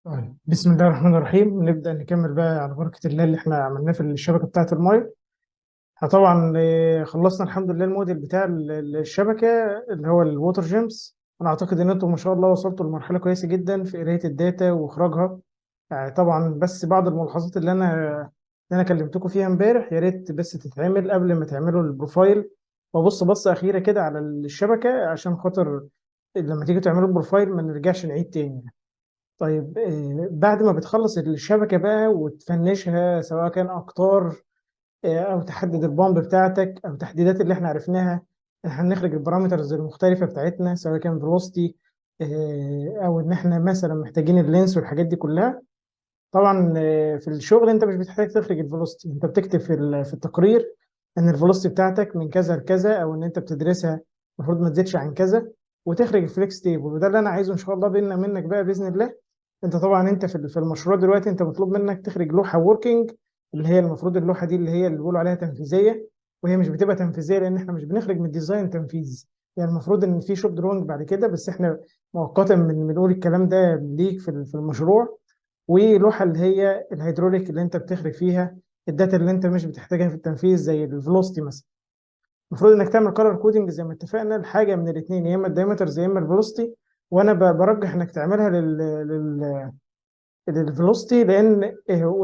طيب، بسم الله الرحمن الرحيم. نبدأ نكمل بقى على بركة الله اللي احنا عملناه في الشبكة بتاعة المايه. احنا طبعا خلصنا الحمد لله الموديل بتاع الشبكة اللي هو الووتر جيمس. انا اعتقد ان انتم ما شاء الله وصلتوا لمرحلة كويسة جدا في قراية الداتا واخراجها. يعني طبعا بس بعض الملاحظات اللي انا كلمتكم فيها امبارح يا ريت بس تتعمل قبل ما تعملوا البروفايل. وبص بصة أخيرة كده على الشبكة عشان خاطر لما تيجي تعملوا البروفايل ما نرجعش نعيد تاني. طيب، بعد ما بتخلص الشبكة بقى وتفنشها سواء كان أقطار، أو تحدد البامب بتاعتك أو تحديدات اللي احنا عرفناها. احنا هنخرج البارامترز المختلفة بتاعتنا سواء كان فيلوسيتي، أو إن احنا مثلا محتاجين اللينس والحاجات دي كلها. طبعا في الشغل أنت مش بتحتاج تخرج الفيلوسيتي، أنت بتكتب في التقرير إن الفيلوسيتي بتاعتك من كذا لكذا، أو إن أنت بتدرسها المفروض ما تزيدش عن كذا، وتخرج الفليكس تيبل. وده اللي أنا عايزه إن شاء الله بيننا منك بقى بإذن الله. انت طبعا انت في المشروع دلوقتي انت مطلوب منك تخرج لوحه وركينج، اللي هي المفروض اللوحه دي اللي هي اللي بيقولوا عليها تنفيذيه. وهي مش بتبقى تنفيذيه لان احنا مش بنخرج من الديزاين تنفيذ. يعني المفروض ان في شوب دروينج بعد كده، بس احنا مؤقتا بنقول الكلام ده ليك في المشروع. ولوحه اللي هي الهيدروليك اللي انت بتخرج فيها الداتا اللي انت مش بتحتاجها في التنفيذ زي الفيلوسيتي مثلا. المفروض انك تعمل كولر كودنج زي ما اتفقنا لحاجه من الاثنين، يا اما الدايمترز يا اما الفيلوسيتي. وانا برجح انك تعملها الفيلوسيتي، لان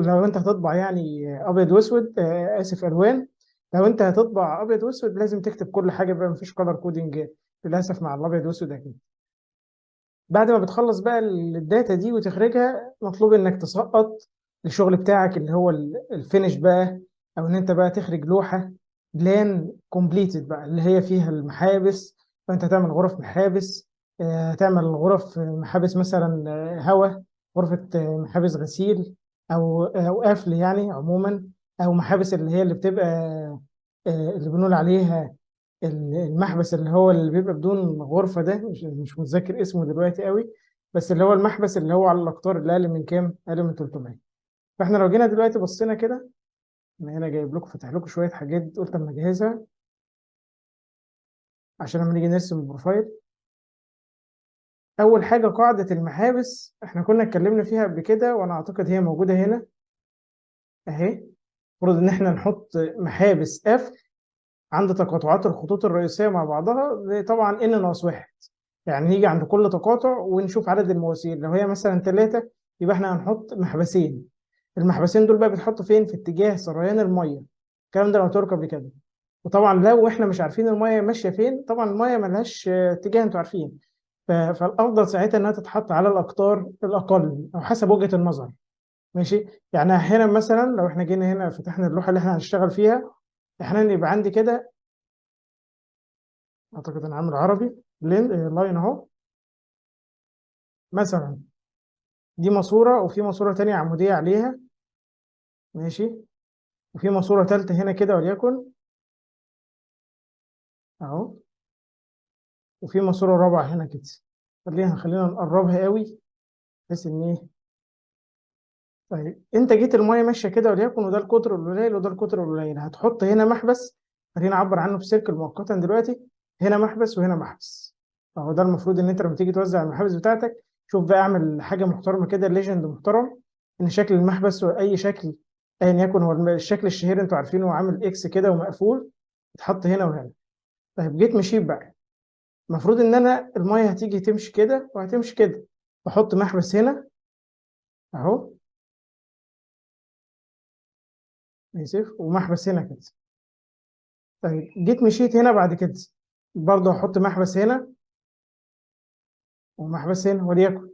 لو انت هتطبع يعني ابيض واسود، اسف الوان. لو انت هتطبع ابيض واسود لازم تكتب كل حاجه بقى، مفيش كولر كودنج للاسف مع الابيض واسود اكيد. بعد ما بتخلص بقى الداتا دي وتخرجها مطلوب انك تسقط الشغل بتاعك اللي هو الفينش بقى، او ان انت بقى تخرج لوحه بلان كومبليتد بقى اللي هي فيها المحابس. فانت تعمل غرف محابس، تعمل غرف محابس مثلا هواء، غرفه محابس غسيل، او قفل يعني عموما، او محابس اللي هي اللي بتبقى اللي بنقول عليها المحبس اللي هو اللي بيبقى بدون غرفة ده، مش متذكر اسمه دلوقتي قوي. بس اللي هو المحبس اللي هو على الأقطار اللي أقل من كام؟ أقل من 300. فاحنا لو جينا دلوقتي بصينا كده، أنا هنا جايب لكم فاتح لكم شوية حاجات قلت أما أجهزها عشان لما نيجي نرسم البروفايل. أول حاجة قاعدة المحابس احنا كنا اتكلمنا فيها قبل كده، وأنا أعتقد هي موجودة هنا أهي. المفروض إن احنا نحط محابس F عند تقاطعات الخطوط الرئيسية مع بعضها، طبعا n ناقص واحد. يعني نيجي عند كل تقاطع ونشوف عدد المواسير، لو هي مثلا ثلاثة يبقى احنا هنحط محبسين. المحبسين دول بقى بيتحطوا فين؟ في اتجاه سريان المية. الكلام ده لو ترك قبل كده. وطبعا لو احنا مش عارفين المية ماشية فين، طبعا المية ملهاش اتجاه، انتوا عارفين. فالافضل ساعتها انها تتحط على الاقطار الاقل او حسب وجهة النظر. ماشي. يعني احيانا مثلا لو احنا جينا هنا فتحنا اللوحة اللي احنا هنشتغل فيها، احيانا يبقى عندي كده، اعتقد انا عامل عربي لاين اهو مثلا. دي ماسوره وفي ماسوره تانية عموديه عليها. ماشي. وفي ماسوره ثالثه هنا كده وليكن اهو. وفي ماسوره رابعه هنا كده. خلينا نقربها قوي بحيث ان ايه. طيب انت جيت المايه ماشيه كده وليكن، وده القطر القليل وده القطر القليل، هتحط هنا محبس. خلينا اعبر عنه بسيركل مؤقتا دلوقتي. هنا محبس وهنا محبس. فهو ده المفروض ان انت لما تيجي توزع المحابس بتاعتك، شوف بقى اعمل حاجه محترمه كده، ليجند محترم. ان شكل المحبس واي شكل ايا يكن، هو الشكل الشهير انتوا عارفينه، عامل اكس كده ومقفول، يتحط هنا وهنا. طيب جيت مشيت بقى، المفروض ان انا المايه هتيجي تمشي كده وهتمشي كده. بحط محبس هنا اهو، اسف، ومحبس هنا كده. طيب جيت مشيت هنا بعد كده، برضه هحط محبس هنا ومحبس هنا وليكن.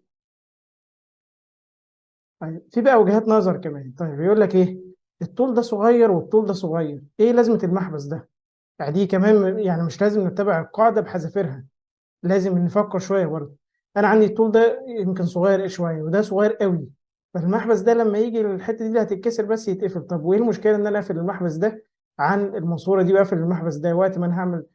طيب في بقى وجهات نظر كمان. طيب يقول لك ايه؟ الطول ده صغير والطول ده صغير، ايه لازمة المحبس ده؟ يعني دي كمان يعني مش لازم نتبع القاعدة بحذافيرها، لازم نفكر شوية برضه. انا عندي الطول ده يمكن صغير شوية وده صغير قوي. فالمحبس ده لما يجي الحتة دي اللي هتتكسر بس يتقفل. طب وايه المشكلة ان انا اقفل المحبس ده عن الماسورة دي، واقفل المحبس ده وقت ما انا هعمل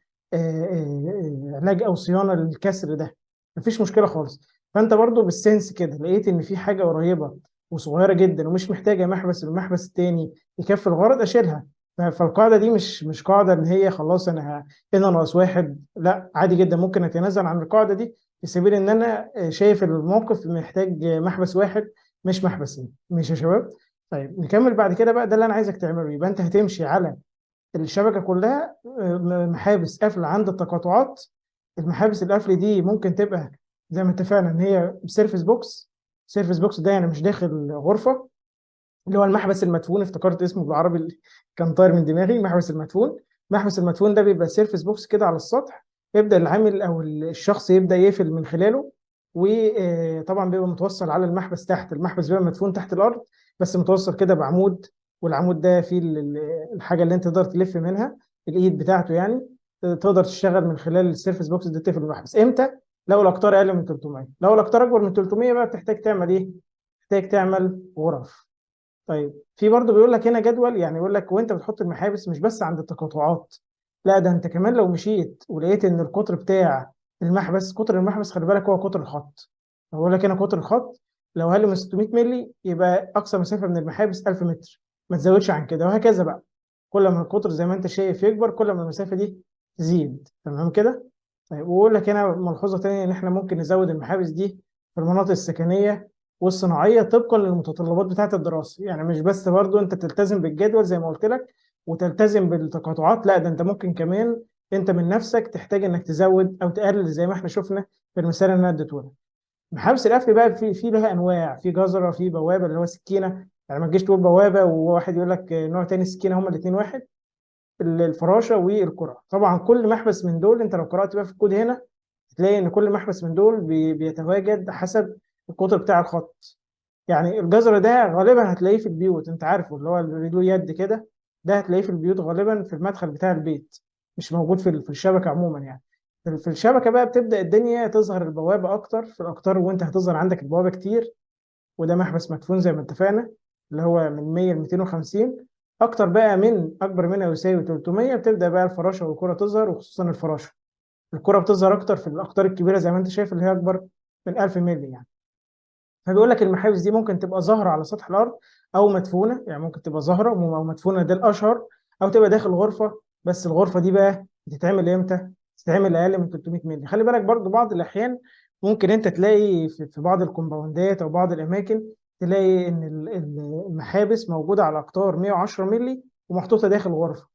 علاج او صيانة للكسر ده؟ مفيش مشكلة خالص. فانت برضو بالسنس كده لقيت ان في حاجة قريبة وصغيرة جدا ومش محتاجة محبس، المحبس التاني يكفي الغرض، اشيلها. فالقاعدة دي مش قاعدة ان هي خلاص انا هنا ناقص واحد. لا، عادي جدا ممكن اتنازل عن القاعدة دي في سبيل ان انا شايف الموقف محتاج محبس واحد مش محبسين. ماشي يا شباب؟ طيب نكمل بعد كده بقى. ده اللي انا عايزك تعمله. يبقى انت هتمشي على الشبكه كلها محابس قفل عند التقاطعات. المحابس القفل دي ممكن تبقى زي ما اتفقنا ان هي سيرفيس بوكس. سيرفيس بوكس ده يعني مش داخل غرفه، اللي هو المحبس المدفون. افتكرت اسمه بالعربي كان طاير من دماغي، المحبس المدفون. المحبس المدفون ده بيبقى سيرفيس بوكس كده على السطح، يبدأ العامل أو الشخص يبدأ يقفل من خلاله. وطبعا بيبقى متوصل على المحبس تحت. المحبس بيبقى مدفون تحت الأرض بس متوصل كده بعمود، والعمود ده فيه الحاجة اللي أنت تقدر تلف منها، الإيد بتاعته يعني. تقدر تشتغل من خلال السيرفيس بوكس ده، تقفل المحبس إمتى؟ لو الأقطار أقل من 300. لو الأقطار أكبر من 300 بقى بتحتاج تعمل إيه؟ تحتاج تعمل غرف. طيب في برضه بيقول لك هنا جدول، يعني يقول لك وانت بتحط المحابس مش بس عند التقاطعات، لا ده انت كمان لو مشيت ولقيت ان القطر بتاع المحبس، قطر المحبس خلي بالك هو قطر الخط. بقول لك هنا قطر الخط لو اقل من 600 مللي يبقى اقصى مسافه من المحابس 1000 متر، ما تزودش عن كده، وهكذا بقى. كل ما القطر زي ما انت شايف يكبر كل ما المسافه دي تزيد. تمام كده؟ طيب ويقول لك هنا ملحوظه تانيه ان احنا ممكن نزود المحابس دي في المناطق السكنيه والصناعيه طبقا للمتطلبات بتاعه الدراسه. يعني مش بس برضو انت تلتزم بالجدول زي ما قلت لك وتلتزم بالتقاطعات، لا ده انت ممكن كمان انت من نفسك تحتاج انك تزود او تقلل زي ما احنا شفنا في المثال اللي انا اديته لك. محابس القفل بقى في لها انواع، في جزره، في بوابه اللي هو سكينه. يعني ما تجيش تقول بوابه وواحد يقول لك نوع تاني سكينه، هما الاثنين واحد. الفراشه والكره. طبعا كل محبس من دول انت لو قرات بقى في الكود هنا تلاقي ان كل محبس من دول بيتواجد حسب القطر بتاع الخط. يعني الجزر ده غالبا هتلاقيه في البيوت، انت عارفه اللي هو اللي له يد كده، ده هتلاقيه في البيوت غالبا في المدخل بتاع البيت، مش موجود في الشبكه عموما يعني. في الشبكه بقى بتبدا الدنيا تظهر البوابه اكتر في الاقطار، وانت هتظهر عندك البوابه كتير. وده محبس مدفون زي ما اتفقنا، اللي هو من 100 ل 250. اكتر بقى من اكبر منها يساوي 300 بتبدا بقى الفراشه والكره تظهر، وخصوصا الفراشه. الكره بتظهر اكتر في الاقطار الكبيره زي ما انت شايف اللي هي اكبر من 1000 مللي يعني. فبيقول لك المحابس دي ممكن تبقى ظاهره على سطح الارض او مدفونه. يعني ممكن تبقى ظاهره او مدفونه، ده الاشهر. او تبقى داخل غرفه، بس الغرفه دي بقى بتتعمل امتى؟ بتتعمل اقل من 300 مللي. خلي بالك برضو بعض الاحيان ممكن انت تلاقي في بعض الكومباوندات او بعض الاماكن تلاقي ان المحابس موجوده على اقطار 110 مللي ومحطوطه داخل غرفه.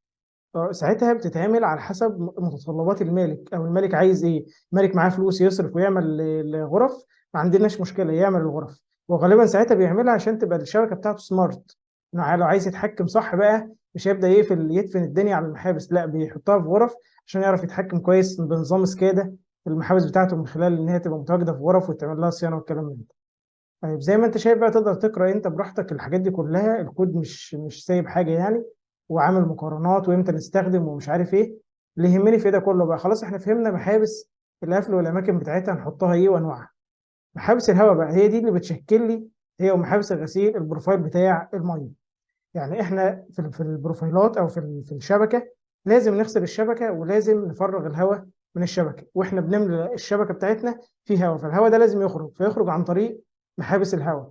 ساعتها بتتعمل على حسب متطلبات المالك، او المالك عايز ايه. المالك معاه فلوس يصرف ويعمل الغرف، ما عندناش مشكله يعمل الغرف. وغالبا ساعتها بيعملها عشان تبقى الشبكه بتاعته سمارت، انه لو عايز يتحكم صح بقى مش هيبدا يدفن الدنيا على المحابس، لا بيحطها في غرف عشان يعرف يتحكم كويس بنظام سكادا في المحابس بتاعته، من خلال ان هي تبقى متواجده في غرف وتعمل لها صيانه والكلام من ده. طيب زي ما انت شايف بقى تقدر تقرا انت براحتك الحاجات دي كلها، الكود مش سايب حاجه يعني، وعامل مقارنات وامتى نستخدم ومش عارف ايه. اللي يهمني في ده كله بقى خلاص احنا فهمنا محابس القفل والاماكن بتاعتها نحطها ايه وانواعها. محابس الهواء بقى هي دي اللي بتشكل لي، هي ومحابس الغسيل البروفايل بتاع الميه. يعني احنا في البروفايلات او في الشبكه لازم نغسل الشبكه ولازم نفرغ الهواء من الشبكه، واحنا بنملى الشبكه بتاعتنا فيه هواء، فالهواء ده لازم يخرج، فيخرج عن طريق محابس الهواء.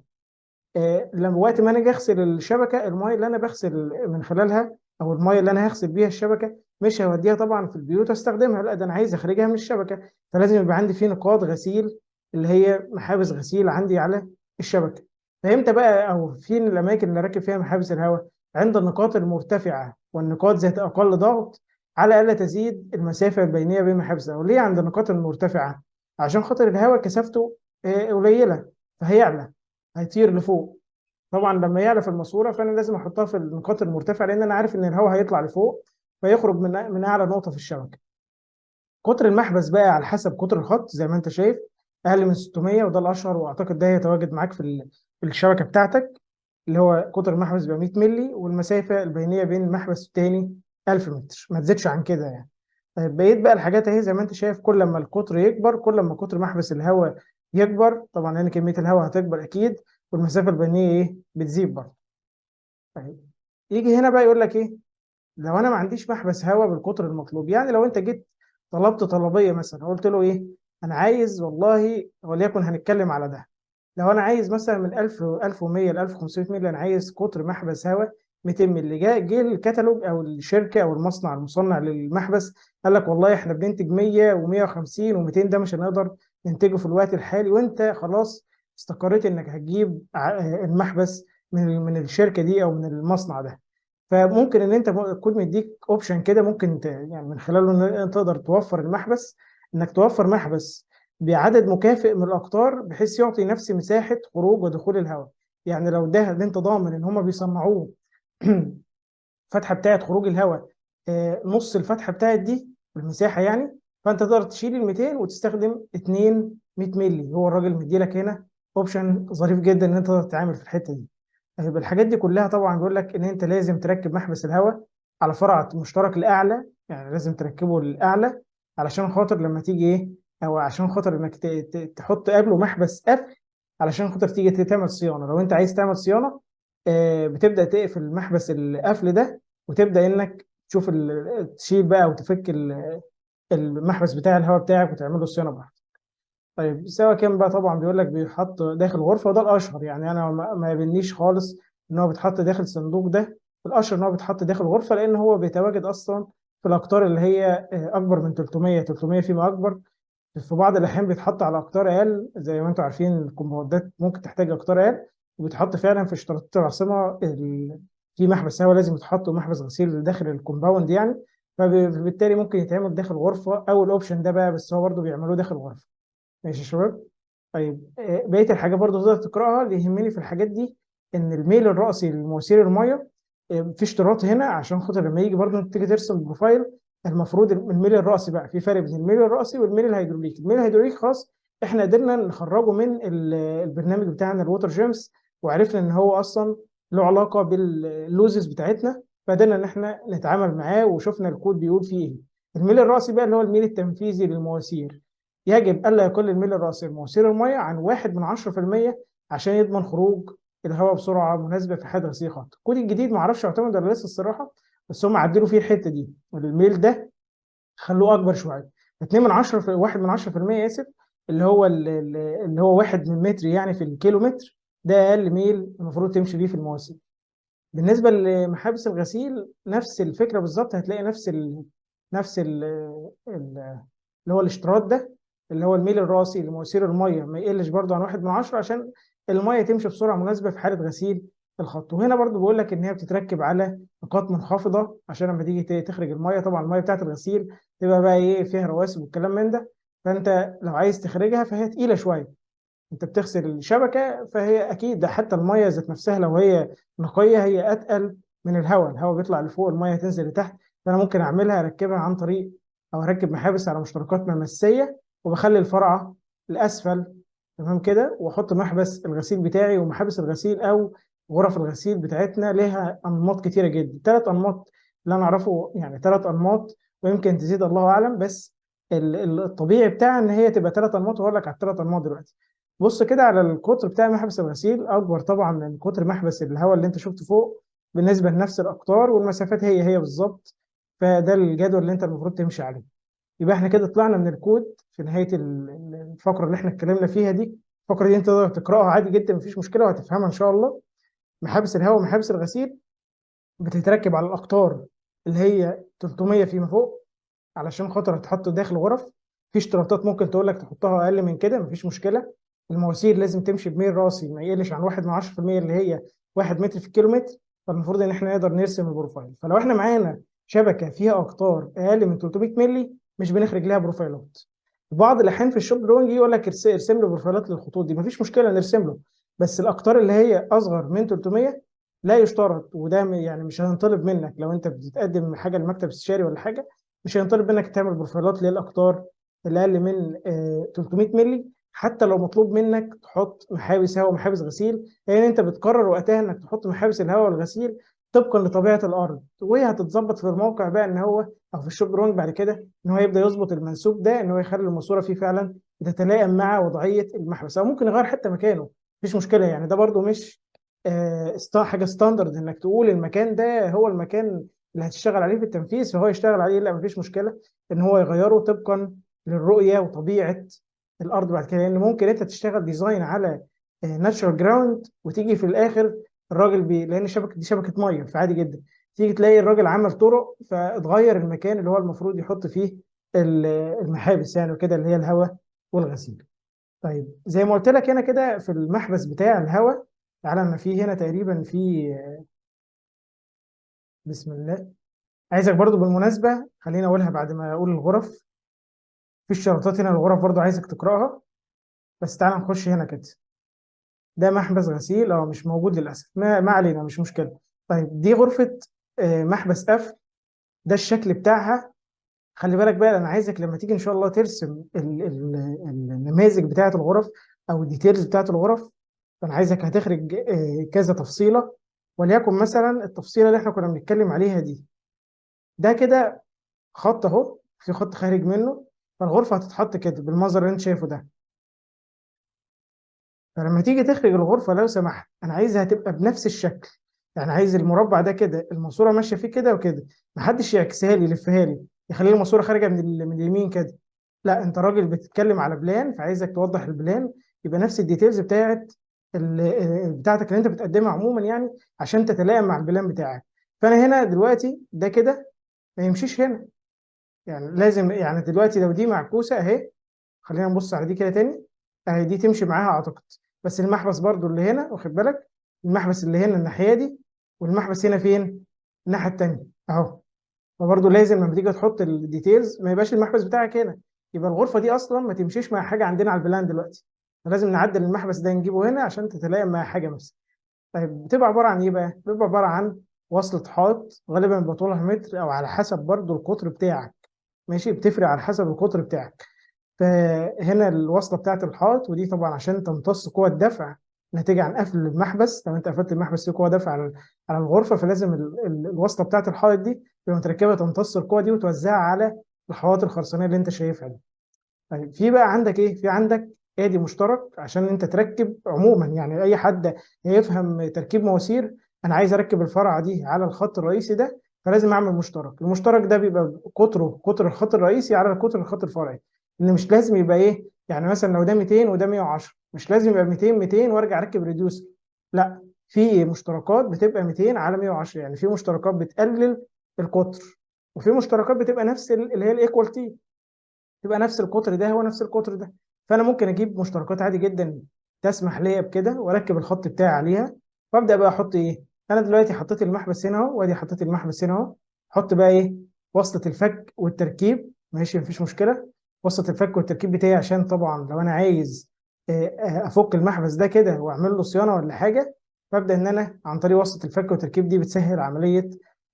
لما وقت ما انا اجي اغسل الشبكه، الميه اللي انا بغسل من خلالها او الميه اللي انا هغسل بيها الشبكه مش هوديها طبعا في البيوت واستخدمها، لا ده انا عايز اخرجها من الشبكه. فلازم يبقى عندي في نقاط غسيل اللي هي محابس غسيل عندي على الشبكه. فامتى بقى او فين الاماكن اللي راكب فيها محابس الهواء؟ عند النقاط المرتفعه والنقاط ذات اقل ضغط، على الا تزيد المسافه البينيه بين محابس الهواء. ليه عند النقاط المرتفعه؟ عشان خاطر الهواء كثافته قليله، فهيعلى، هيطير لفوق. طبعا لما يعلى في الماسوره فانا لازم احطها في النقاط المرتفعه، لان انا عارف ان الهواء هيطلع لفوق فيخرج من اعلى نقطه في الشبكه. قطر المحبس بقى على حسب قطر الخط زي ما انت شايف، اقل من 600 وده الاشهر، واعتقد ده هيتواجد معاك في الشبكه بتاعتك. اللي هو قطر المحبس بيبقى 100 مللي، والمسافه البينيه بين المحبس والتاني 1000 متر، ما تزيدش عن كده يعني. طيب بقيت بقى الحاجات اهي زي ما انت شايف، كل ما القطر يكبر كل ما قطر محبس الهواء يكبر طبعا، لان كميه الهواء هتكبر اكيد، والمسافه البينيه ايه بتزيد برضه. طيب يجي هنا بقى يقول لك ايه؟ لو انا ما عنديش محبس هواء بالقطر المطلوب، يعني لو انت جيت طلبت طلبيه مثلا قلت له ايه، انا عايز والله وليكن هنتكلم على ده، لو انا عايز مثلا من 1000 1100 ل 1500 مللي، انا عايز قطر محبس هواء 200 مللي. جه الكتالوج او الشركه او المصنع المصنع للمحبس قال لك والله احنا بننتج 100 و150 و200، ده مش هنقدر ننتجه في الوقت الحالي، وانت خلاص استقريت انك هتجيب المحبس من الشركه دي او من المصنع ده. فممكن ان انت تكون مديك اوبشن كده، ممكن يعني من خلاله ان انت تقدر توفر المحبس، انك توفر محبس بعدد مكافئ من الاقطار بحيث يعطي نفس مساحه خروج ودخول الهواء. يعني لو ده اللي انت ضامن ان هم بيصنعوه الفتحه بتاعت خروج الهواء نص الفتحه بتاعت دي المساحه يعني، فانت تقدر تشيل ال 200 وتستخدم 2 100 مللي. هو الراجل مديلك هنا اوبشن ظريف جدا ان انت تقدر تتعامل في الحته دي. طيب الحاجات دي كلها طبعا بيقول لك ان انت لازم تركب محبس الهواء على فرع مشترك الاعلى، يعني لازم تركبه الاعلى علشان خاطر لما تيجي ايه، او عشان خاطر انك تحط قبله محبس قفل علشان خاطر تيجي تعمل صيانه. لو انت عايز تعمل صيانه بتبدا تقفل محبس القفل ده، وتبدا انك تشوف تشيل بقى وتفك المحبس بتاع الهواء بتاعك وتعمل له صيانه براحتك. طيب سواء كان بقى طبعا بيقول لك بيحط داخل غرفه، وده الاشهر يعني، انا ما يبنيش خالص ان هو بيتحط داخل صندوق. ده الاشهر ان هو بيتحط داخل غرفه، لان هو بيتواجد اصلا في الاقطار اللي هي اكبر من 300، 300 فيما اكبر. في بعض الاحيان بيتحط على اقطار اقل، زي ما انتم عارفين الكومباوندات ممكن تحتاج اقطار اقل، وبيتحط فعلا في اشتراطات العاصمه في محبس هواء لازم يتحط، ومحبس غسيل داخل الكومباوند يعني. فبالتالي ممكن يتعمل داخل غرفه او الاوبشن ده بقى، بس هو برضه بيعملوه داخل غرفه. ماشي يا شباب. طيب بقيه الحاجات برضه تقدر تقراها. اللي يهمني في الحاجات دي ان الميل الرأسي لمواسير الميه في اشتراط هنا، عشان خاطر لما يجي برضه انت تيجي ترسم بروفايل، المفروض الميل الرأسي بقى في فرق بين الميل الرأسي والميل الهيدروليكي. الميل الهيدروليكي خلاص احنا قدرنا نخرجه من البرنامج بتاعنا الووتر جيمس، وعرفنا ان هو اصلا له علاقه باللوزز بتاعتنا، فقدرنا ان احنا نتعامل معاه وشفنا الكود بيقول فيه ايه. الميل الرأسي بقى اللي هو الميل التنفيذي للمواسير، يجب ألا يقل الميل الرأسي لمواسير المية عن 1/10% عشان يضمن خروج الهواء بسرعة مناسبة في حد غسيل خط. الكود الجديد معرفش يعتمد ولا لسه الصراحة، بس هم عدلوا فيه الحتة دي، الميل ده خلوه أكبر شوية. 2/10 في 1/10% آسف، اللي هو 1 من متر يعني في الكيلومتر، ده أقل ميل المفروض تمشي بيه في المواسير. بالنسبة لمحابس الغسيل نفس الفكرة بالظبط، هتلاقي نفس اللي هو الاشتراط ده، اللي هو الميل الرأسي لمواسير المية ما يقلش برضه عن 1/10 عشان المية تمشي بسرعة مناسبة في حالة غسيل الخط. وهنا برضه بقول لك إن هي بتتركب على نقاط منخفضة عشان لما تيجي تخرج المية، طبعا المية بتاعت الغسيل تبقى بقى إيه فيها رواسب والكلام من ده، فأنت لو عايز تخرجها فهي تقيلة شوية. أنت بتغسل الشبكة فهي أكيد ده، حتى المية ذات نفسها لو هي نقية هي أتقل من الهواء بيطلع لفوق، المية تنزل لتحت. فأنا ممكن أعملها أركبها عن طريق او اركب محابس على مشتركات ممسيه، وبخلي الفرعه الاسفل تمام كده، واحط محبس الغسيل بتاعي. ومحابس الغسيل او غرف الغسيل بتاعتنا لها انماط كتيره جدا، 3 انماط اللي انا اعرفه يعني، 3 انماط ويمكن تزيد الله اعلم، بس الطبيعي بتاعها ان هي تبقى 3 انماط، وهقول لك على ال3 انماط دلوقتي. بص كده على القطر بتاع محبس الغسيل، اكبر طبعا من قطر محبس الهواء اللي انت شفته فوق بالنسبه لنفس الاقطار، والمسافات هي بالظبط. فده الجدول اللي انت المفروض تمشي عليه. يبقى احنا كده طلعنا من الكود في نهايه الفقره اللي احنا اتكلمنا فيها دي. الفقره دي انت تقدر تقراها عادي جدا مفيش مشكله، وهتفهمها ان شاء الله. محابس الهواء ومحابس الغسيل بتتركب على الاقطار اللي هي 300 فيما فوق علشان خاطر هتحط داخل غرف. في اشتراطات ممكن تقول لك تحطها اقل من كده مفيش مشكله. المواسير لازم تمشي بميل راسي ما يقلش عن 1/10% اللي هي 1 متر في الكيلومتر. فالمفروض ان احنا نقدر نرسم البروفايل. فلو احنا معانا شبكه فيها اقطار اقل من 300 مللي مش بنخرج لها بروفايلات. في بعض الاحيان في الشوب دروينج يقول لك ارسم له بروفايلات للخطوط دي، مفيش مشكله نرسم له، بس الاقطار اللي هي اصغر من 300 لا يشترط. وده يعني مش هنطلب منك لو انت بتقدم حاجه لمكتب استشاري ولا حاجه، مش هينطلب منك تعمل بروفايلات للاقطار اللي اقل من 300 مللي. حتى لو مطلوب منك تحط محابس هواء ومحابس غسيل، لان يعني انت بتقرر وقتها انك تحط محابس الهواء والغسيل طبقا لطبيعه الارض، وهي هتتظبط في الموقع بقى ان هو او في الشوب درونج بعد كده ان هو يبدا يظبط المنسوب ده ان هو يخلي الماسوره فيه فعلا بتتلائم مع وضعيه المحبس، او ممكن يغير حتى مكانه مفيش مشكله يعني. ده برضو مش حاجه ستاندرد انك تقول المكان ده هو المكان اللي هتشتغل عليه في التنفيذ فهو يشتغل عليه، لا مفيش مشكله ان هو يغيره طبقا للرؤيه وطبيعه الارض بعد كده. لان ممكن انت تشتغل ديزاين على ناتشورال جراوند وتيجي في الاخر الراجل لان الشبكه دي شبكه ميه فعادي جدا تيجي تلاقي الراجل عمل طرق فاتغير المكان اللي هو المفروض يحط فيه المحابس يعني وكده اللي هي الهواء والغسيل. طيب زي ما قلت لك هنا كده في المحبس بتاع الهواء، تعالى انا في هنا تقريبا في، بسم الله، عايزك برضو بالمناسبة خليني اقولها بعد ما اقول الغرف. في الشرطات هنا الغرف برضو عايزك تقراها. بس تعالى نخش هنا كده. ده محبس غسيل مش موجود للاسف، ما علينا مش مشكلة. طيب دي غرفة محبس قفل. ده الشكل بتاعها. خلي بالك بقى، انا عايزك لما تيجي ان شاء الله ترسم النماذج بتاعه الغرف او الديتيلز بتاعه الغرف، فانا عايزك هتخرج كذا تفصيله. وليكن مثلا التفصيله اللي احنا كنا بنتكلم عليها دي، ده كده خط اهو، في خط خارج منه. فالغرفه هتتحط كده بالمنظر اللي انت شايفه ده. فلما تيجي تخرج الغرفه لو سمحت، انا عايزها تبقى بنفس الشكل. يعني عايز المربع ده كده الماسوره ماشيه فيه كده وكده، محدش يعكسها لي يلفها لي يخلي الماسوره خارجه من اليمين كده. لا، انت راجل بتتكلم على بلان، فعايزك توضح البلان يبقى نفس الديتيلز بتاعتك اللي انت بتقدمها عموما يعني، عشان تتلائم مع البلان بتاعك. فانا هنا دلوقتي ده كده ما يمشيش هنا. يعني لازم، يعني دلوقتي لو دي معكوسه اهي، خلينا نبص على دي كده تاني. اهي دي تمشي معاها اعتقد. بس المحبس برضو اللي هنا واخد بالك، المحبس اللي هنا الناحيه دي، والمحبس هنا فين؟ الناحيه التانيه اهو. فبرضه لازم لما تيجي تحط الديتيلز ما يبقاش المحبس بتاعك هنا. يبقى الغرفه دي اصلا ما تمشيش مع حاجه عندنا على البلان دلوقتي. فلازم نعدل المحبس ده نجيبه هنا عشان تتلائم مع حاجه مثلا. طيب بتبقى عباره عن ايه بقى؟ بتبقى عباره عن وصله حائط، غالبا بيبقى طولها متر او على حسب برضه القطر بتاعك. ماشي، بتفرق على حسب القطر بتاعك. فهنا الوصله بتاعت الحائط، ودي طبعا عشان تمتص قوه الدفع ناتجه عن قفل المحبس. لو انت قفلت المحبس في قوه دفع على الغرفه، فلازم الوصله بتاعت الحائط دي تبقى متركبه تمتص القوه دي وتوزعها على الحوائط الخرسانيه اللي انت شايفها دي. طيب في بقى عندك ايه؟ في عندك ادي مشترك عشان انت تركب عموما، يعني اي حد هيفهم تركيب مواسير. انا عايز اركب الفرعه دي على الخط الرئيسي ده، فلازم اعمل مشترك. المشترك ده بيبقى قطر الخط الرئيسي على قطر الخط الفرعي. ان مش لازم يبقى ايه، يعني مثلا لو ده 200 وده 110، مش لازم يبقى 200 200 وارجع اركب ريديوسر. لا، في مشتركات بتبقى 200 على 110، يعني في مشتركات بتقلل القطر، وفي مشتركات بتبقى نفس اللي هي الايكوال تي، تبقى نفس القطر ده هو نفس القطر ده. فانا ممكن اجيب مشتركات عادي جدا تسمح ليا بكده، واركب الخط بتاعي عليها. وابدا بقى احط ايه. انا دلوقتي حطيت المحبس هنا اهو، وادي حطيت المحبس هنا اهو. احط بقى ايه؟ وصله الفك والتركيب. ماشي، مفيش مشكله. وصله الفك والتركيب بتاعي عشان طبعا لو انا عايز افك المحبس ده كده واعمل له صيانه ولا حاجه، فابدا ان انا عن طريق وصله الفك والتركيب دي بتسهل عمليه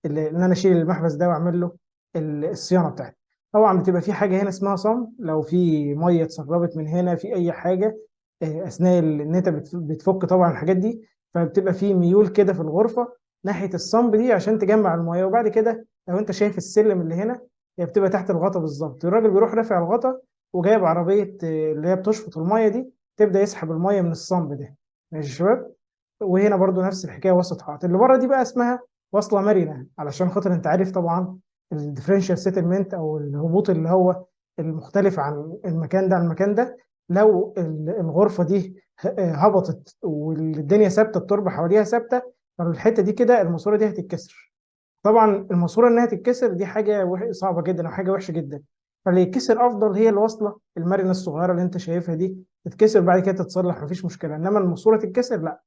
ان انا اشيل المحبس ده واعمل له الصيانه بتاعتي. طبعا بتبقى في حاجه هنا اسمها صم، لو في ميه اتسربت من هنا في اي حاجه اثناء ان انت بتفك طبعا الحاجات دي، فبتبقى في ميول كده في الغرفه ناحيه الصمب دي عشان تجمع الميه. وبعد كده لو انت شايف السلم اللي هنا، هي بتبقى تحت الغطا بالظبط. الراجل بيروح رافع الغطا وجايب عربيه اللي هي بتشفط الميه دي، تبدا يسحب الميه من الصمب ده. ماشي يا شباب. وهنا برضو نفس الحكايه، وسط حائط. اللي بره دي بقى اسمها وصله مرنه، علشان خاطر انت عارف طبعا الديفرنشال سيتلمنت او الهبوط اللي هو المختلف عن المكان ده عن المكان ده. لو الغرفه دي هبطت والدنيا ثابته، التربه حواليها ثابته، فالحته دي كده الماسوره دي هتتكسر. طبعا الماسوره انها تتكسر دي حاجه صعبه جدا او حاجه وحشه جدا. فاللي يتكسر افضل هي الوصله المرنه الصغيره اللي انت شايفها دي، تتكسر بعد كده تتصلح مفيش مشكله. انما الماسوره تتكسر لا،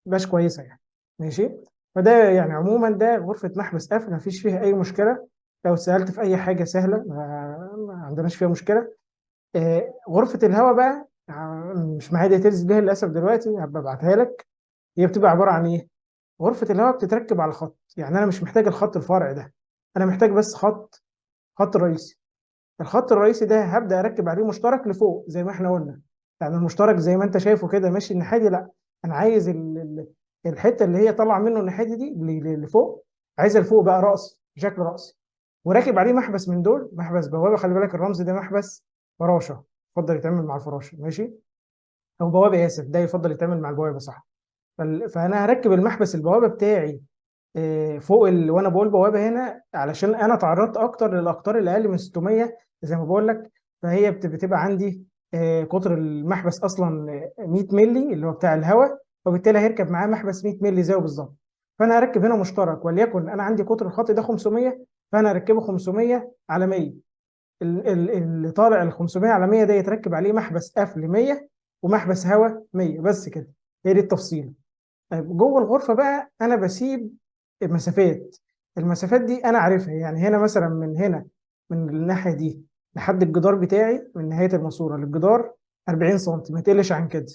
مبقاش كويسه يعني. ماشي. فده يعني عموما ده غرفه محبس قفل، مفيش فيها اي مشكله. لو سالت في اي حاجه سهله، ما عندناش فيها مشكله. غرفه الهواء بقى مش معايا ديتيلز ليها للاسف دلوقتي، هبقى ابعتها لك. هي بتبقى عباره عن ايه؟ غرفه الهواء بتتركب على خط، يعني انا مش محتاج الخط الفرعي ده، انا محتاج بس خط رئيسي. الخط الرئيسي ده هبدا اركب عليه مشترك لفوق زي ما احنا قلنا. يعني المشترك زي ما انت شايفه كده ماشي الناحيه دي، لا، انا عايز الحته اللي هي طالعه منه الناحيه دي اللي فوق، عايزها لفوق بقى راسي بشكل راسي. وراكب عليه محبس من دول، محبس بوابه. خلي بالك الرمز ده محبس فراشه، يفضل يتعمل مع الفراشه. ماشي. او بوابه، اسف، ده يفضل يتعمل مع البوابه صح. فانا هركب المحبس البوابه بتاعي فوق وانا بقول بوابه هنا علشان انا تعرضت اكتر للاقطار اللي اقل من 600 زي ما بقول لك. فهي بتبقى عندي قطر المحبس اصلا 100 مللي اللي هو بتاع الهواء، وبالتالي هيركب معاه محبس 100 مللي زيه بالظبط. فانا هركب هنا مشترك، وليكن انا عندي قطر الخط ده 500، فانا هركبه 500 على 100. اللي طالع ال 500 على 100 ده يتركب عليه محبس قفل 100، ومحبس هواء 100 بس كده. هي دي التفصيله. طيب جوه الغرفه بقى انا بسيب مسافات. المسافات دي انا عارفها، يعني هنا مثلا من هنا، من الناحيه دي لحد الجدار بتاعي، من نهايه الماسوره للجدار 40 سم، ما تقلش عن كده.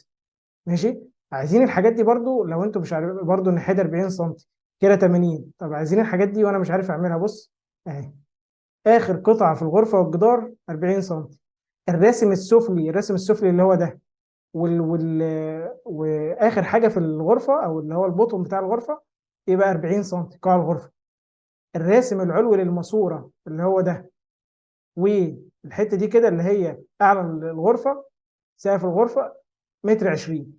ماشي. عايزين الحاجات دي برضو، لو انتوا مش عارف برضو الناحيه 40 سم كده 80. طب عايزين الحاجات دي وانا مش عارف اعملها، بص اهي. اخر قطعه في الغرفه والجدار 40 سم. الرسم السفلي اللي هو ده، واخر حاجه في الغرفه او اللي هو البطن بتاع الغرفه يبقى 40 سم قاع الغرفه. الراسم العلوي للماسوره اللي هو ده، والحته دي كده اللي هي اعلى الغرفه، سقف الغرفه متر 20.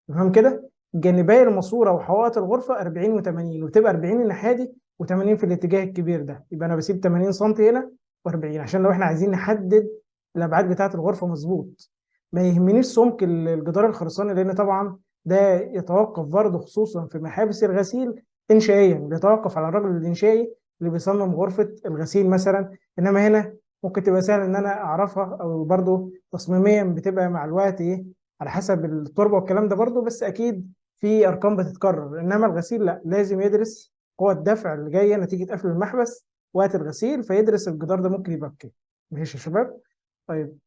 تمام كده. جانبي الماسوره وحوائط الغرفه 40 و80، وتبقى 40 الناحيه دي و80 في الاتجاه الكبير ده. يبقى انا بسيب 80 سم هنا و40، عشان لو احنا عايزين نحدد الابعاد بتاعه الغرفه مظبوط. ما يهمنيش سمك الجدار الخرساني، لان طبعا ده يتوقف برضه، خصوصا في محابس الغسيل انشائيا، بيتوقف على الرجل الانشائي اللي بيصمم غرفه الغسيل مثلا. انما هنا ممكن تبقى سهل ان انا اعرفها، او برضه تصميميا بتبقى مع الوقت ايه، على حسب التربه والكلام ده برضه، بس اكيد في ارقام بتتكرر. انما الغسيل لا، لازم يدرس قوه الدفع اللي جايه نتيجه قفل المحبس وقت الغسيل، فيدرس الجدار ده ممكن يبقى بكام. ماشي يا شباب. طيب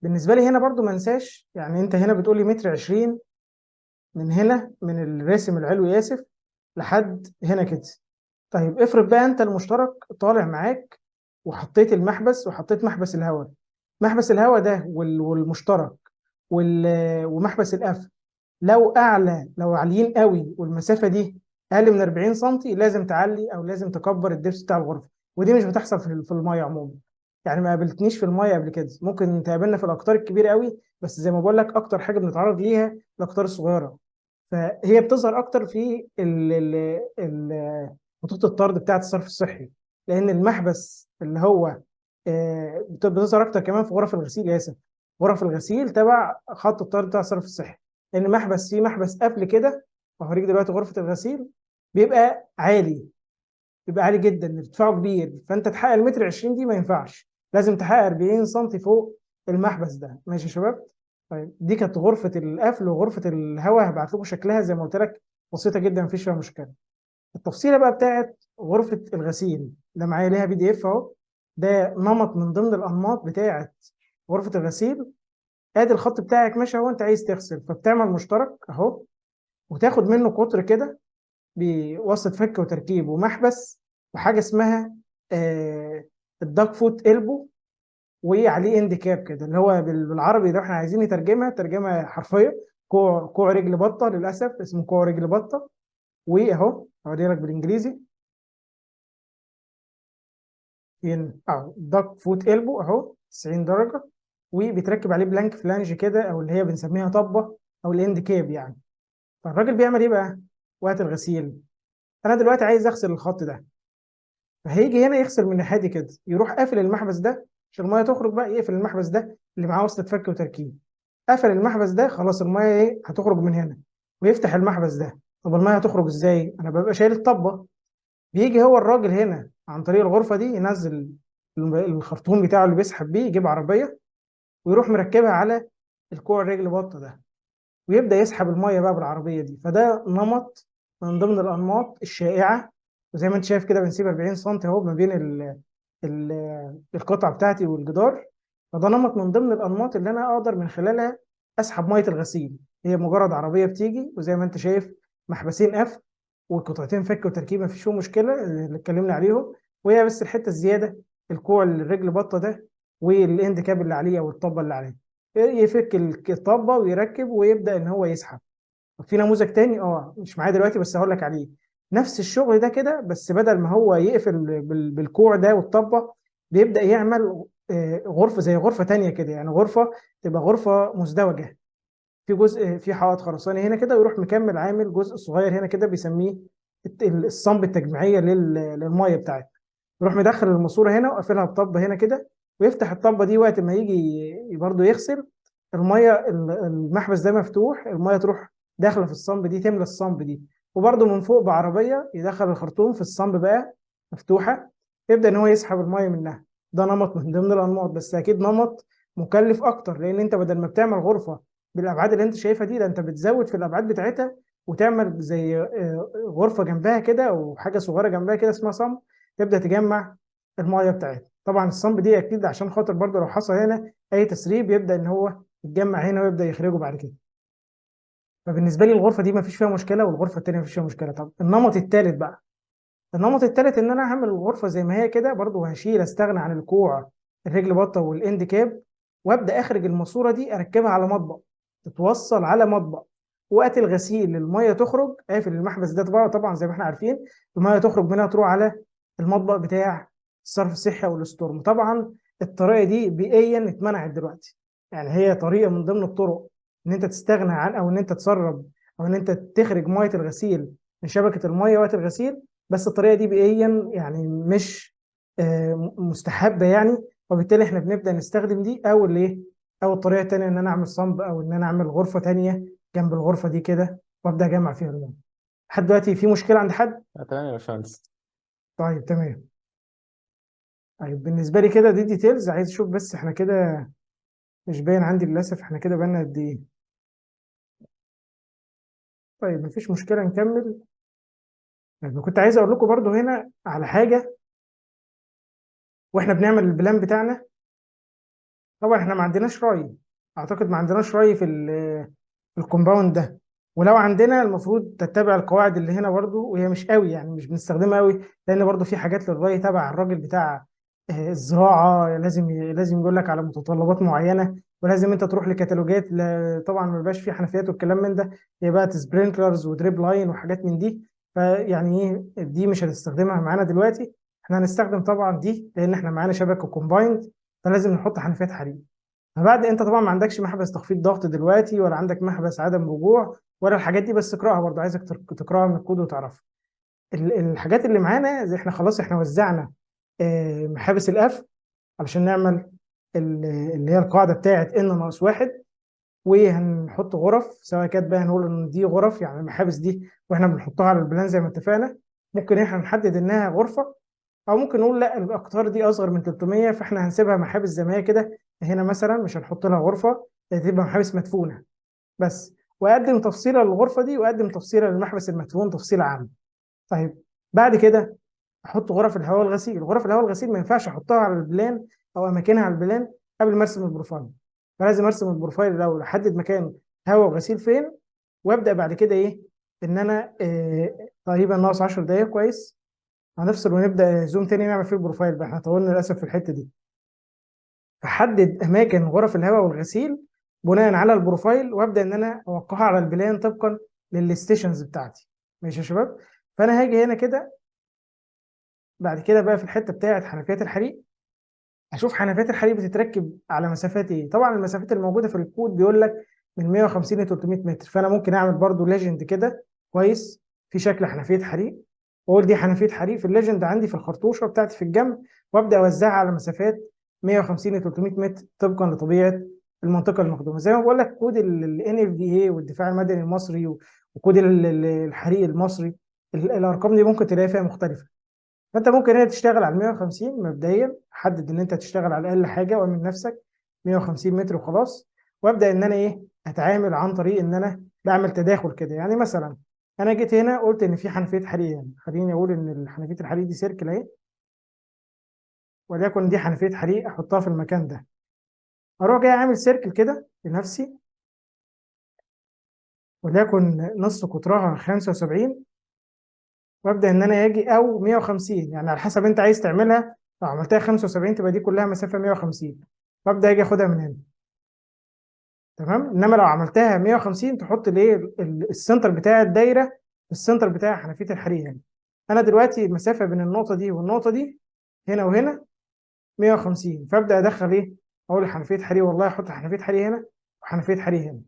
بالنسبه لي هنا برضه ما انساش، يعني انت هنا بتقول لي متر 20 من هنا، من الراسم العلوي اسف، لحد هنا كده. طيب افرض بقى انت المشترك طالع معاك وحطيت المحبس وحطيت محبس الهواء. محبس الهواء ده والمشترك ومحبس القفل، لو عاليين قوي والمسافه دي اقل من 40 سم، لازم تعلي او لازم تكبر الدبس بتاع الغرفه. ودي مش بتحصل في الميه عموما. يعني ما قابلتنيش في الميه قبل كده، ممكن تقابلنا في الاقطار الكبيره قوي، بس زي ما بقول لك اكتر حاجه بنتعرض ليها الاقطار الصغيره. فهي بتظهر اكتر في خطوط الطرد بتاعه الصرف الصحي، لان المحبس اللي هو بتظهر اكتر كمان في غرف الغسيل، اسف، غرف الغسيل تبع خط الطرد بتاع الصرف الصحي. لان فيه محبس قبل كده، وهوريك دلوقتي غرفه الغسيل، بيبقى عالي، بيبقى عالي جدا، ارتفاعه كبير، فانت تحقق المتر 20 دي ما ينفعش، لازم تحقق 40 سم فوق المحبس ده. ماشي يا شباب. طيب دي كانت غرفه القفل. وغرفه الهواء هبعت لكم شكلها زي ما قلت لك، بسيطه جدا مفيش فيها مشكله. التفصيله بقى بتاعت غرفه الغسيل ده معايا ليها PDF اهو. ده نمط من ضمن الانماط بتاعت غرفه الغسيل. ادي الخط بتاعك ماشي اهو، انت عايز تغسل فبتعمل مشترك اهو، وتاخد منه قطر كده بواسطه فك وتركيب ومحبس، وحاجه اسمها آه الداك فوت البو، وعليه اند كاب كده، اللي هو بالعربي لو احنا عايزين نترجمها ترجمه حرفيه، كوع رجل بطه، للاسف اسمه كوع رجل بطه. واهو هوري لك بالانجليزي، فين اهو داك فوت البو اهو 90 درجه، وبيتركب عليه بلانك فلانج كده، او اللي هي بنسميها طبه، او الاند كاب يعني. فالراجل بيعمل ايه بقى وقت الغسيل؟ انا دلوقتي عايز اغسل الخط ده، فهيجي هنا يغسل من الناحيه دي كده، يروح قافل المحبس ده عشان الميه تخرج بقى، يقفل المحبس ده اللي معاه وصلة فك وتركيب. قفل المحبس ده خلاص، الميه ايه هتخرج من هنا، ويفتح المحبس ده. طب الميه هتخرج ازاي؟ انا ببقى شايل الطبه. بيجي هو الراجل هنا عن طريق الغرفه دي ينزل الخرطوم بتاعه اللي بيسحب بيه، يجيب عربيه ويروح مركبها على الكوع الرجل بطه ده، ويبدا يسحب الميه بقى بالعربيه دي. فده نمط من ضمن الانماط الشائعه. وزي ما انت شايف كده بنسيب 40 سم اهو ما بين ال القطعه بتاعتي والجدار. فده نمط من ضمن الانماط اللي انا اقدر من خلالها اسحب ميه الغسيل. هي مجرد عربيه بتيجي، وزي ما انت شايف محبسين قفل وقطعتين فك وتركيب، مفيش فيهم مشكله اللي اتكلمنا عليهم. وهي بس الحته الزياده، الكوع الرجل بطه ده، والاند كاب اللي عليه او الطبه اللي عليه، يفك الطبه ويركب ويبدا ان هو يسحب. في نموذج تاني مش معايا دلوقتي بس هقول لك عليه، نفس الشغل ده كده، بس بدل ما هو يقفل بالكوع ده والطبه، بيبدا يعمل غرفه زي غرفه تانية كده، يعني غرفه تبقى غرفه مزدوجه، في جزء في حائط خرساني هنا كده، ويروح مكمل عامل جزء صغير هنا كده بيسميه الصنب التجميعيه للميه بتاعتنا. يروح مدخل الماسوره هنا وقافلها بطبه هنا كده، ويفتح الطبه دي وقت ما يجي برضه يغسل الميه. المحبس ده مفتوح، الميه تروح داخله في الصنب دي، تملى الصنب دي، وبرضه من فوق بعربيه يدخل الخرطوم في الصنب بقى مفتوحه، يبدا ان هو يسحب الميه منها. ده نمط من ضمن الانماط، بس اكيد نمط مكلف اكتر، لان انت بدل ما بتعمل غرفه بالابعاد اللي انت شايفها دي، ده انت بتزود في الابعاد بتاعتها وتعمل زي غرفه جنبها كده او حاجه صغيره جنبها كده اسمها صمب، تبدا تجمع الميه بتاعتها. طبعا الصمب دي اكيد عشان خاطر برضه لو حصل هنا اي تسريب يبدا ان هو يتجمع هنا ويبدا يخرجه بعد كده. فبالنسبه لي الغرفه دي ما فيش فيها مشكله، والغرفه التانيه ما فيش فيها مشكله. طب النمط الثالث بقى، النمط الثالث ان انا هعمل الغرفه زي ما هي كده برضو، هشيل استغنى عن الكوع الرجل بطه والاند كاب، وابدا اخرج الماسوره دي اركبها على مطبق، تتوصل على مطبق. وقت الغسيل الميه تخرج، قافل المحبس ده طبعا زي ما احنا عارفين، الميه تخرج منها تروح على المطبق بتاع الصرف الصحي او الاستورم. طبعا الطريقه دي بيئيا اتمنعت دلوقتي، يعني هي طريقه من ضمن الطرق ان انت تستغنى عن او ان انت تسرب او ان انت تخرج ميه الغسيل من شبكه الميه وقت الغسيل، بس الطريقه دي بيئيا يعني مش مستحبه يعني. وبالتالي احنا بنبدا نستخدم دي او الايه، او الطريقه الثانيه ان انا اعمل صمب او ان انا اعمل غرفه ثانيه جنب الغرفه دي كده وابدا اجمع فيها الميه. لحد دلوقتي في مشكله عند حد؟ تمام يا باشمهندس. طيب تمام. طيب بالنسبه لي كده دي ديتيلز، عايز اشوف بس احنا كده مش باين عندي للاسف، احنا كده بقالنا قد ايه؟ طيب مفيش مشكله نكمل. طيب كنت عايز اقول لكم برضو هنا على حاجه واحنا بنعمل البلان بتاعنا. طبعا احنا ما عندناش ري، اعتقد ما عندناش ري في الكومباوند ده. ولو عندنا المفروض تتبع القواعد اللي هنا برضو، وهي مش قوي يعني مش بنستخدمها قوي، لان برضو في حاجات للري تبع الراجل بتاع الزراعه، لازم يقول لك على متطلبات معينه، ولازم انت تروح لكتالوجات. طبعا ما بيبقاش في حنفيات والكلام من ده، هي بقى سبرينكلرز ودريب لاين وحاجات من دي. فيعني ايه دي مش هنستخدمها معانا دلوقتي. احنا هنستخدم طبعا دي لان احنا معانا شبكه كومبايند، فلازم نحط حنفيات حريق. فبعد انت طبعا ما عندكش محبس تخفيض ضغط دلوقتي، ولا عندك محبس عدم رجوع ولا الحاجات دي، بس اقراها برضه، عايزك تقراها من الكود وتعرفها. الحاجات اللي معانا زي احنا خلاص احنا وزعنا محابس القفل علشان نعمل اللي هي القاعده بتاعت ان ناقص واحد. وهنحط غرف، سواء كانت بقى هنقول ان دي غرف يعني المحابس دي واحنا بنحطها على البلان زي ما اتفقنا، ممكن احنا نحدد انها غرفه، او ممكن نقول لا الاقطار دي اصغر من 300 فاحنا هنسيبها محابس زي ما هي كده. هنا مثلا مش هنحط لها غرفه، تبقى محابس مدفونه بس. واقدم تفصيله للغرفه دي واقدم تفصيله للمحبس المدفون تفصيله عامه. طيب بعد كده احط غرف الهواء والغسيل. غرف الهواء والغسيل ما ينفعش احطها على البلان او اماكنها على البلان قبل ما ارسم البروفايل. فلازم ارسم البروفايل الاول، احدد مكان هواء وغسيل فين، وابدا بعد كده ايه، ان انا تقريبا ناقص 10 دقائق كويس. هنفصل ونبدا زوم تاني نعمل فيه البروفايل بقى، احنا طولنا للاسف في الحته دي. فحدد اماكن غرف الهواء والغسيل بناء على البروفايل، وابدا ان انا اوقعها على البلان طبقا للستيشنز بتاعتي. ماشي يا شباب؟ فانا هاجي هنا كده بعد كده بقى في الحته بتاعت حنفيات الحريق، اشوف حنفيات الحريق بتتركب على مسافات ايه. طبعا المسافات الموجوده في الكود بيقول لك من 150 ل 300 متر، فانا ممكن اعمل برضو ليجند كده كويس في شكل حنفيه حريق، واقول دي حنفيه حريق في الليجند عندي في الخرطوشه بتاعتي في الجنب، وابدا اوزعها على مسافات 150 ل 300 متر طبقا لطبيعه المنطقه المخدومه. زي ما بقول لك كود ال NFPA والدفاع المدني المصري وكود الحريق المصري، الارقام دي ممكن تلاقي فيها مختلفه. فانت ممكن هنا تشتغل على 150 مبدئيا، حدد ان انت تشتغل على اقل حاجه واعمل نفسك 150 متر وخلاص. وابدا ان انا ايه اتعامل عن طريق ان انا بعمل تداخل كده. يعني مثلا انا جيت هنا قلت ان في حنفيه حريق، يعني خليني اقول ان حنفيه الحريق دي سيركل اهي، وليكن دي حنفيه حريق احطها في المكان ده. اروح جاي عامل سيركل كده لنفسي، وليكن نص قطرها 75، وابدا ان انا اجي او 150 يعني على حسب انت عايز تعملها. لو عملتها 75 تبقى دي كلها مسافه 150، وابدا اجي اخدها من هنا. تمام. انما لو عملتها 150 تحط الايه السنتر بتاع الدايره، السنتر بتاع حنفيه الحريق هنا. انا دلوقتي المسافه بين النقطه دي والنقطه دي هنا وهنا 150، فابدا ادخل ايه، اقول حنفيه حريق والله احط حنفيه حريق هنا وحنفيه حريق هنا،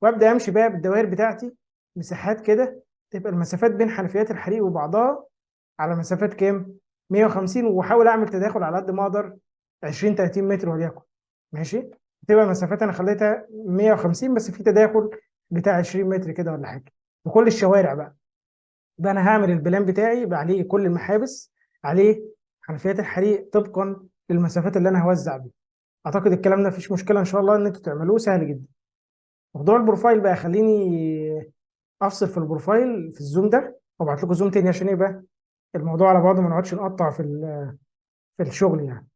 وابدا امشي بقى بالدوائر بتاعتي مساحات كده، تبقى المسافات بين حنفيات الحريق وبعضها على مسافات كام؟ 150. واحاول اعمل تداخل على قد ما اقدر 20 30 متر وليكن. ماشي. تبقى المسافات انا خليتها 150 بس في تداخل بتاع 20 متر كده ولا حاجه بكل الشوارع بقى. يبقى انا هعمل البلان بتاعي يبقى عليه كل المحابس، عليه حنفيات الحريق طبقا للمسافات اللي انا هوزع بيها. اعتقد الكلام ده مفيش مشكله ان شاء الله ان انتوا تعملوه، سهل جدا. موضوع البروفايل بقى، خليني افصل في البروفايل في الزوم ده وابعت لكم زوم تاني عشان يبقى الموضوع على بعضه، ما نقعدش نقطع في الشغل يعني.